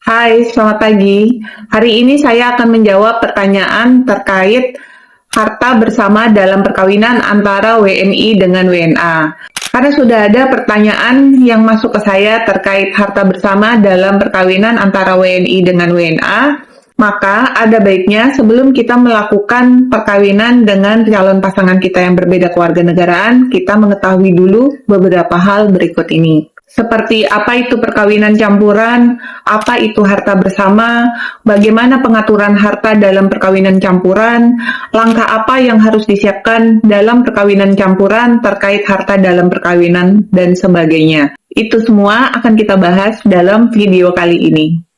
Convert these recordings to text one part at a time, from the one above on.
Hai, selamat pagi. Hari ini saya akan menjawab pertanyaan terkait harta bersama dalam perkawinan antara WNI dengan WNA. Karena sudah ada pertanyaan yang masuk ke saya terkait harta bersama dalam perkawinan antara WNI dengan WNA, maka ada baiknya sebelum kita melakukan perkawinan dengan calon pasangan kita yang berbeda kewarganegaraan, kita mengetahui dulu beberapa hal berikut ini. Seperti apa itu perkawinan campuran, apa itu harta bersama, bagaimana pengaturan harta dalam perkawinan campuran, langkah apa yang harus disiapkan dalam perkawinan campuran terkait harta dalam perkawinan, dan sebagainya. Itu semua akan kita bahas dalam video kali ini.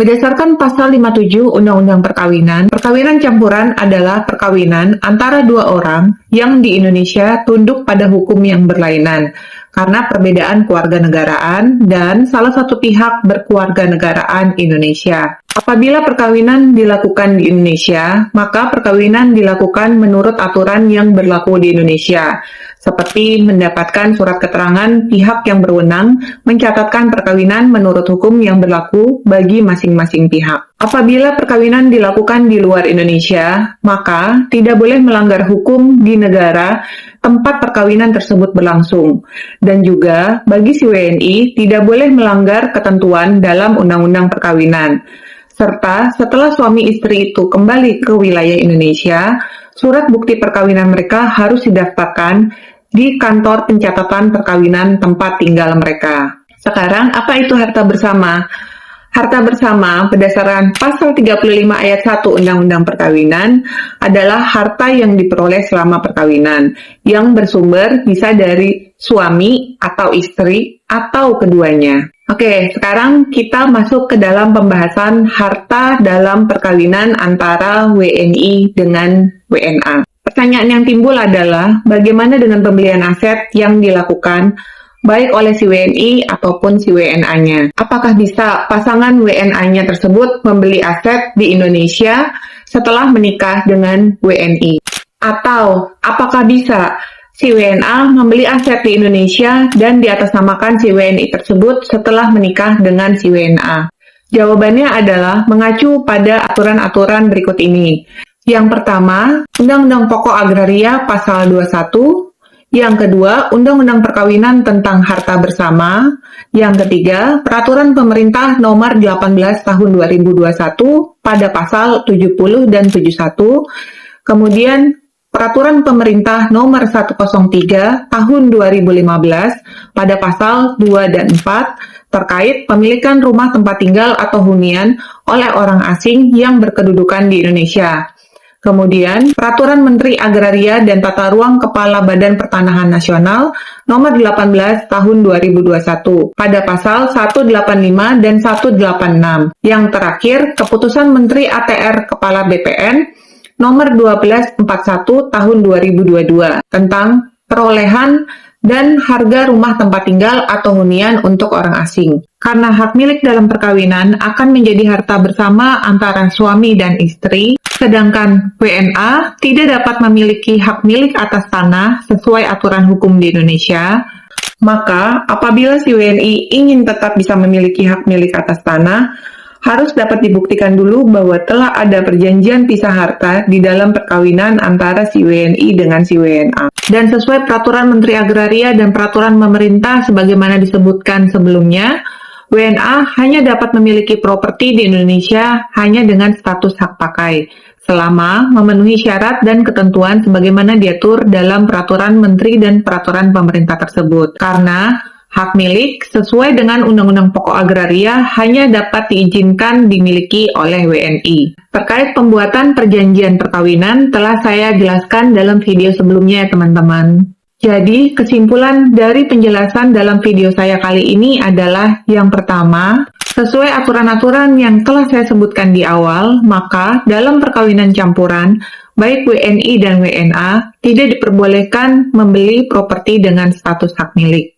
Berdasarkan pasal 57 Undang-Undang Perkawinan, perkawinan campuran adalah perkawinan antara dua orang yang di Indonesia tunduk pada hukum yang berlainan karena perbedaan kewarganegaraan dan salah satu pihak berkewarganegaraan Indonesia. Apabila perkawinan dilakukan di Indonesia, maka perkawinan dilakukan menurut aturan yang berlaku di Indonesia, seperti mendapatkan surat keterangan pihak yang berwenang mencatatkan perkawinan menurut hukum yang berlaku bagi masing-masing pihak. Apabila perkawinan dilakukan di luar Indonesia, maka tidak boleh melanggar hukum di negara tempat perkawinan tersebut berlangsung. Dan juga bagi si WNI tidak boleh melanggar ketentuan dalam Undang-Undang Perkawinan. Serta setelah suami istri itu kembali ke wilayah Indonesia, surat bukti perkawinan mereka harus didaftarkan di kantor pencatatan perkawinan tempat tinggal mereka. Sekarang, apa itu harta bersama? Harta bersama berdasarkan pasal 35 ayat 1 Undang-Undang Perkawinan adalah harta yang diperoleh selama perkawinan, yang bersumber bisa dari suami atau istri atau keduanya. Oke, sekarang kita masuk ke dalam pembahasan harta dalam perkawinan antara WNI dengan WNA. Pertanyaan yang timbul adalah bagaimana dengan pembelian aset yang dilakukan baik oleh si WNI ataupun si WNA-nya. Apakah bisa pasangan WNA-nya tersebut membeli aset di Indonesia setelah menikah dengan WNI? Atau apakah bisa si WNA membeli aset di Indonesia dan diatasnamakan si WNI tersebut setelah menikah dengan si WNA? Jawabannya adalah mengacu pada aturan-aturan berikut ini. Yang pertama, Undang-Undang Pokok Agraria Pasal 21. Yang kedua, Undang-Undang Perkawinan tentang Harta Bersama. Yang ketiga, Peraturan Pemerintah Nomor 18 Tahun 2021 pada Pasal 70 dan 71. Kemudian, Peraturan Pemerintah Nomor 103 Tahun 2015 pada Pasal 2 dan 4 terkait pemilikan rumah tempat tinggal atau hunian oleh orang asing yang berkedudukan di Indonesia. Kemudian, Peraturan Menteri Agraria dan Tata Ruang Kepala Badan Pertanahan Nasional Nomor 18 Tahun 2021 pada Pasal 185 dan 186. Yang terakhir, Keputusan Menteri ATR Kepala BPN Nomor 1241 Tahun 2022 tentang perolehan dan harga rumah tempat tinggal atau hunian untuk orang asing. Karena hak milik dalam perkawinan akan menjadi harta bersama antara suami dan istri, sedangkan WNA tidak dapat memiliki hak milik atas tanah sesuai aturan hukum di Indonesia, maka apabila si WNI ingin tetap bisa memiliki hak milik atas tanah, harus dapat dibuktikan dulu bahwa telah ada perjanjian pisah harta di dalam perkawinan antara si WNI dengan si WNA. Dan sesuai Peraturan Menteri Agraria dan Peraturan Pemerintah sebagaimana disebutkan sebelumnya, WNA hanya dapat memiliki properti di Indonesia hanya dengan status hak pakai, selama memenuhi syarat dan ketentuan sebagaimana diatur dalam Peraturan Menteri dan Peraturan Pemerintah tersebut. Karena hak milik sesuai dengan Undang-Undang Pokok Agraria hanya dapat diizinkan dimiliki oleh WNI. Terkait pembuatan perjanjian perkawinan telah saya jelaskan dalam video sebelumnya ya teman-teman. Jadi, kesimpulan dari penjelasan dalam video saya kali ini adalah yang pertama, sesuai aturan-aturan yang telah saya sebutkan di awal, maka dalam perkawinan campuran, baik WNI dan WNA tidak diperbolehkan membeli properti dengan status hak milik.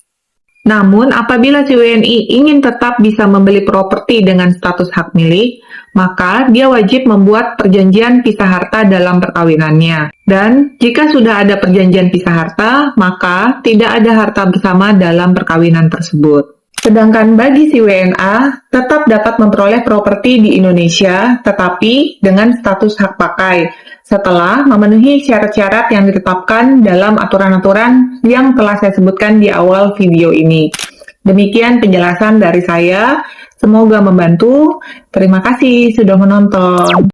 Namun, apabila si WNI ingin tetap bisa membeli properti dengan status hak milik, maka dia wajib membuat perjanjian pisah harta dalam perkawinannya. Dan jika sudah ada perjanjian pisah harta, maka tidak ada harta bersama dalam perkawinan tersebut. Sedangkan bagi si WNA, tetap dapat memperoleh properti di Indonesia, tetapi dengan status hak pakai, setelah memenuhi syarat-syarat yang ditetapkan dalam aturan-aturan yang telah saya sebutkan di awal video ini. Demikian penjelasan dari saya, semoga membantu. Terima kasih sudah menonton.